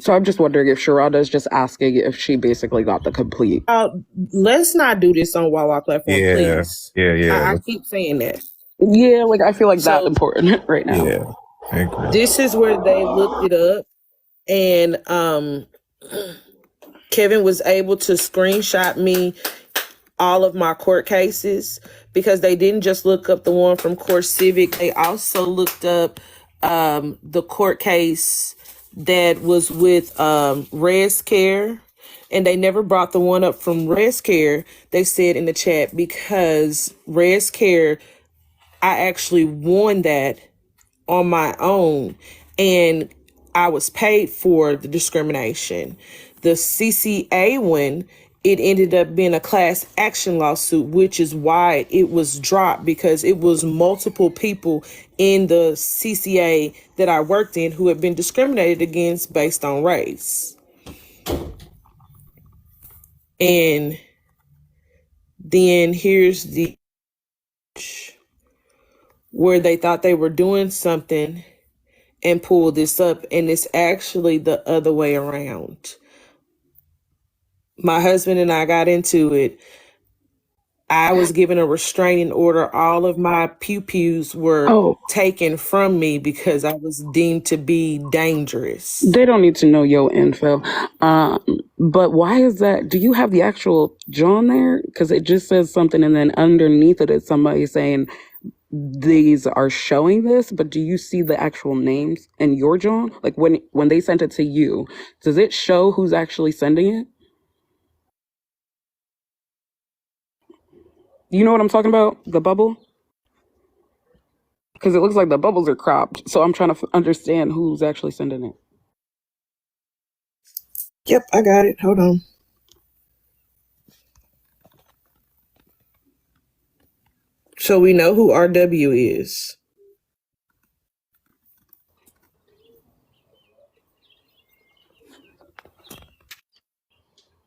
So I'm just wondering if Sharada is just asking if she basically got the complete. Let's not do this on Wawa platform, Yeah, please. yeah, yeah, I keep saying that. Yeah, like I feel like that's So important right now. yeah. I agree. this is where they looked it up, and Kevin was able to screenshot me all of my court cases because they didn't just look up the one from Court Civic. They also looked up the court case that was with Res Care. And they never brought the one up from Res Care, they said in the chat, because Res Care, I actually won that on my own, and I was paid for the discrimination. The CCA one, it ended up being a class action lawsuit, which is why it was dropped, because it was multiple people in the CCA that I worked in who had been discriminated against based on race. And then here's the where they thought they were doing something and pull this up, and it's actually the other way around. My husband and I got into it. I was given a restraining order. All of my pew-pews were Oh, taken from me because I was deemed to be dangerous. they don't need to know your info. But why is that? Do you have the actual John there? Because it just says something, and then underneath it is somebody saying these are showing this. But do you see the actual names in your John? Like when they sent it to you, does it show who's actually sending it? You know what I'm talking about? The bubble? Because it looks like the bubbles are cropped. So I'm trying to understand who's actually sending it. Yep, I got it. Hold on. So we know who RW is.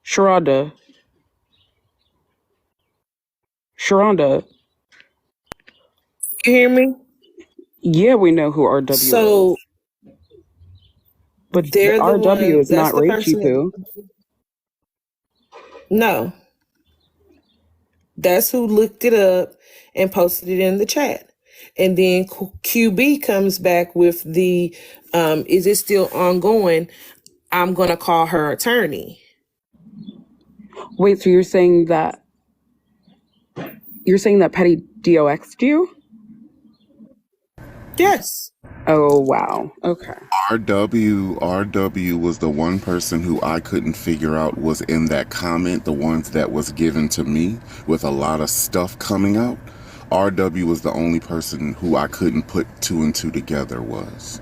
Sharonda. Sharonda. You hear me? Yeah, we know who RW So is. But the they're the RW one, is that's not the Rachie person Poo. that, no, that's who looked it up and posted it in the chat. And then QB comes back with the, is it still ongoing? I'm going to call her attorney. Wait, so you're saying that Petty DOX'd you? Yes. Oh wow. Okay. RW was the one person who I couldn't figure out was in that comment, the ones that was given to me with a lot of stuff coming out. RW was the only person who I couldn't put two and two together was.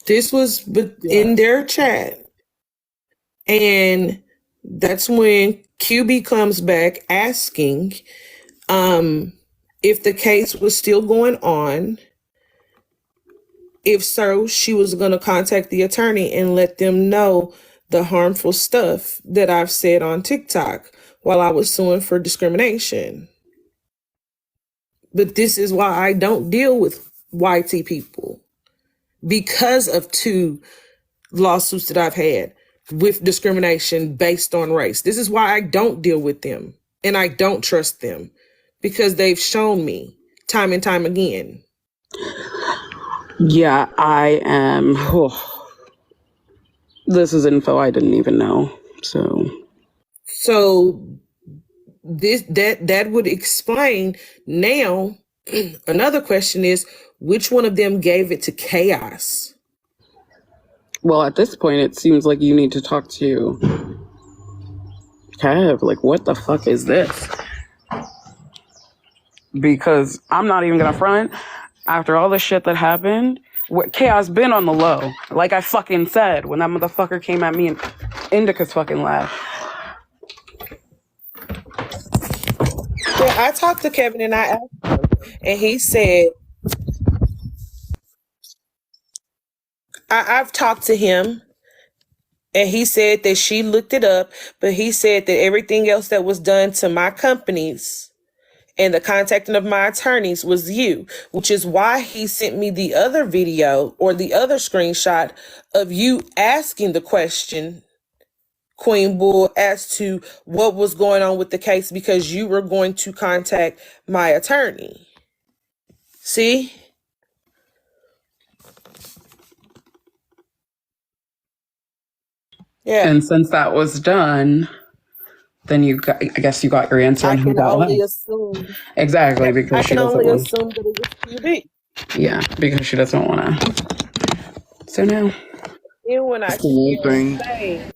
This was in their chat. And that's when QB comes back asking if the case was still going on. If so, she was going to contact the attorney and let them know the harmful stuff that I've said on TikTok while I was suing for discrimination. But this is why I don't deal with YT people, because of two lawsuits that I've had with discrimination based on race. This is why I don't deal with them and I don't trust them, because they've shown me time and time again. Yeah, I am. Oh, this is info I didn't even know. So this that would explain now. Another question is, which one of them gave it to Chaos? Well, at this point, it seems like you need to talk to Kev. Like, what the fuck is this? Because I'm not even gonna front. After all the shit that happened, Chaos been on the low. Like I fucking said when that motherfucker came at me in Indica's fucking lab. Well, I talked to Kevin and I asked him, and he said, I've talked to him, and he said that she looked it up, but he said that everything else that was done to my companies and the contacting of my attorneys was you, which is why he sent me the other video or the other screenshot of you asking the question, Queen Bull, as to what was going on with the case, because you were going to contact my attorney. See? Yeah. And since that was done, then I guess you got your answer I on who can that only was. assume. Exactly, Yeah, because I she can doesn't only want. assume that it was QB. Yeah, because she doesn't want to. So now, And when I sit Cool here and thing. say,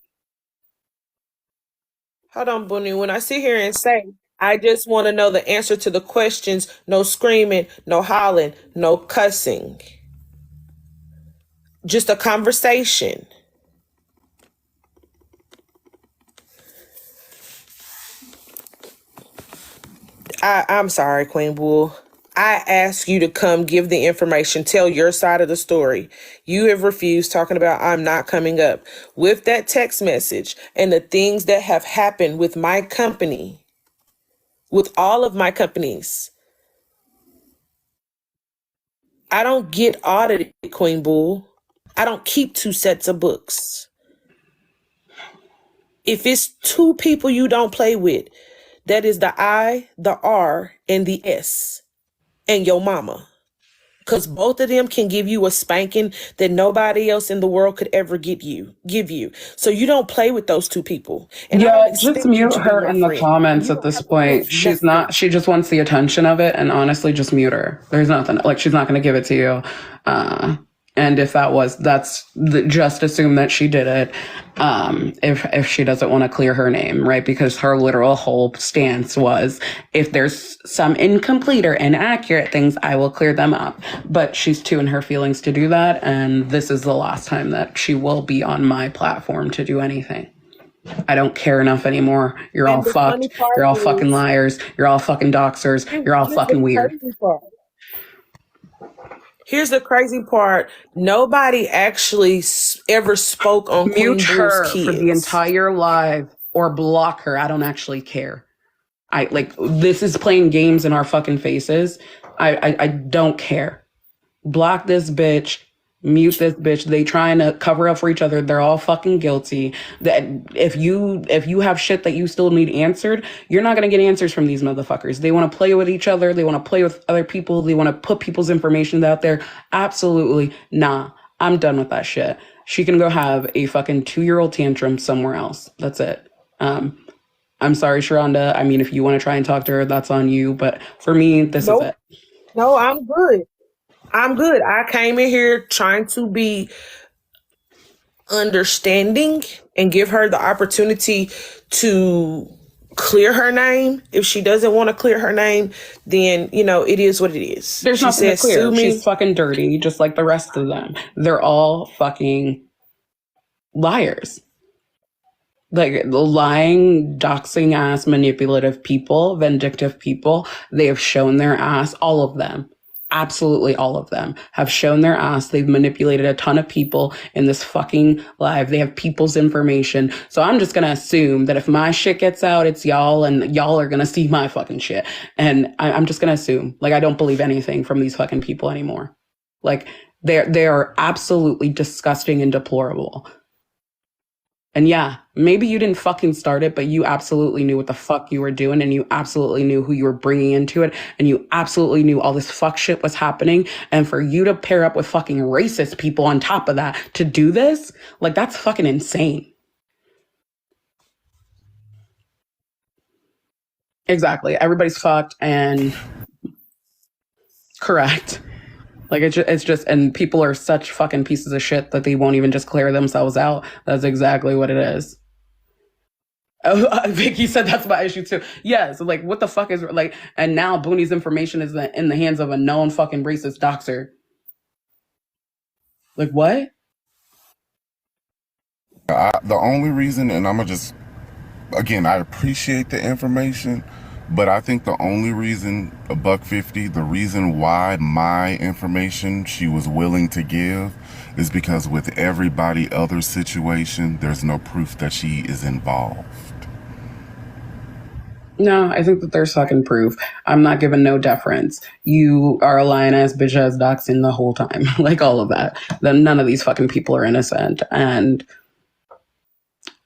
hold on, Booney, when I sit here and say, I just want to know the answer to the questions, no screaming, no hollering, no cussing, just a conversation. I'm sorry, Queen Bull. I ask you to come give the information, tell your side of the story. You have refused, talking about I'm not coming up. With that text message and the things that have happened with my company, with all of my companies, I don't get audited, Queen Bull. I don't keep two sets of books. If it's two people you don't play with, that is the I, the R, and the S, and your mama. Because both of them can give you a spanking that nobody else in the world could ever give you. So you don't play with those two people. And I yeah, don't just expect you mute to be her my in the friend. And comments you at don't this have to prove point. She's not, nothing. she just wants the attention of it. And honestly, just mute her. There's nothing, like, she's not going to give it to you. And if just assume that she did it. If she doesn't want to clear her name, right? Because her literal whole stance was, if there's some incomplete or inaccurate things, I will clear them up. But she's too in her feelings to do that. And this is the last time that she will be on my platform to do anything. I don't care enough anymore. You're all And the funny fucked. part You're all fucking is, liars. You're all fucking doxxers. You're all here's the fucking weird. crazy part. Here's the crazy part. Nobody actually ever spoke on Mute Queen Bull's her for the kids. entire live or block her. I don't actually care. This is playing games in our fucking faces. I don't care. Block this bitch. Mute this bitch. They trying to cover up for each other. They're all fucking guilty. That if you have shit that you still need answered, you're not gonna get answers from these motherfuckers. They want to play with each other. They want to play with other people. They want to put people's information out there. Absolutely nah. I'm done with that shit. She can go have a fucking 2-year-old tantrum somewhere else. That's it. I'm sorry, Sharonda. I mean, if you want to try and talk to her, that's on you. But for me, this is Nope. it. No, I'm good. I'm good. I came in here trying to be understanding and give her the opportunity to clear her name. If she doesn't want to clear her name, then, it is what it is. There's She nothing to said, sue clear. me. She's fucking dirty, just like the rest of them. They're all fucking liars. Like lying, doxing ass, manipulative people, vindictive people. They have shown their ass, all of them. Absolutely all of them have shown their ass. They've manipulated a ton of people in this fucking live. They have people's information. So I'm just going to assume that if my shit gets out, it's y'all, and y'all are going to see my fucking shit. And I'm just going to assume, like, I don't believe anything from these fucking people anymore. Like, they are absolutely disgusting and deplorable. And yeah, maybe you didn't fucking start it, but you absolutely knew what the fuck you were doing, and you absolutely knew who you were bringing into it, and you absolutely knew all this fuck shit was happening. And for you to pair up with fucking racist people on top of that to do this, like, that's fucking insane. Exactly. Everybody's fucked and correct. Like, it's just, and people are such fucking pieces of shit that they won't even just clear themselves out. That's exactly what it is. Oh, Vicky said that's my issue too. Yes, like, what the fuck is, like, and now Booney's information is in the hands of a known fucking racist doxer. Like, what? The only reason, and I'm gonna just, again, I appreciate the information, but I think the only reason, $1.50, the reason why my information she was willing to give is because with everybody other situation, there's no proof that she is involved. No, I think that there's fucking proof. I'm not giving no deference. You are a lying ass bitch ass doxing the whole time. Like all of that. Then none of these fucking people are innocent. And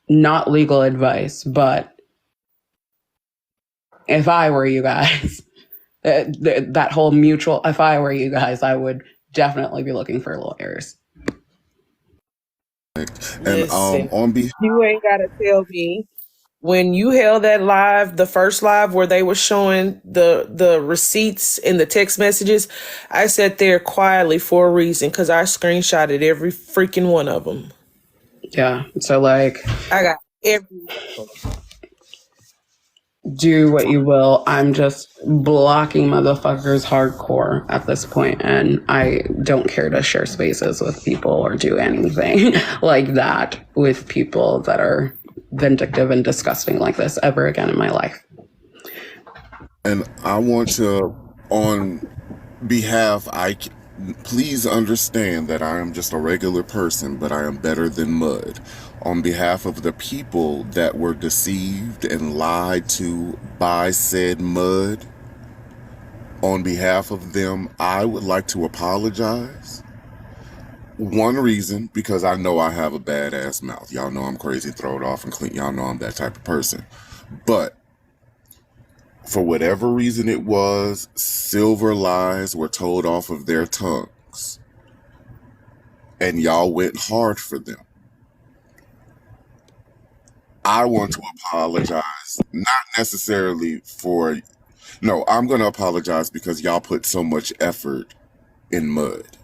not legal advice, but if I were you guys, that whole mutual, if I were you guys, I would definitely be looking for lawyers. And Listen, on behalf, you ain't gotta tell me. When you held that live, the first live where they were showing the receipts and the text messages, I sat there quietly for a reason because I screenshotted every freaking one of them. Yeah. So like, I got every one of them. do what you will. I'm just blocking motherfuckers hardcore at this point, and I don't care to share spaces with people or do anything like that with people that are vindictive and disgusting like this ever again in my life. and I want to, on behalf, please understand that I am just a regular person, but I am better than mud. On behalf of the people that were deceived and lied to by said mud, on behalf of them, I would like to apologize. One reason, because I know I have a badass mouth. Y'all know I'm crazy, throw it off and clean. Y'all know I'm that type of person. But for whatever reason it was, silver lies were told off of their tongues. And y'all went hard for them. I want to apologize, not necessarily for, no, I'm going to apologize because y'all put so much effort in mud.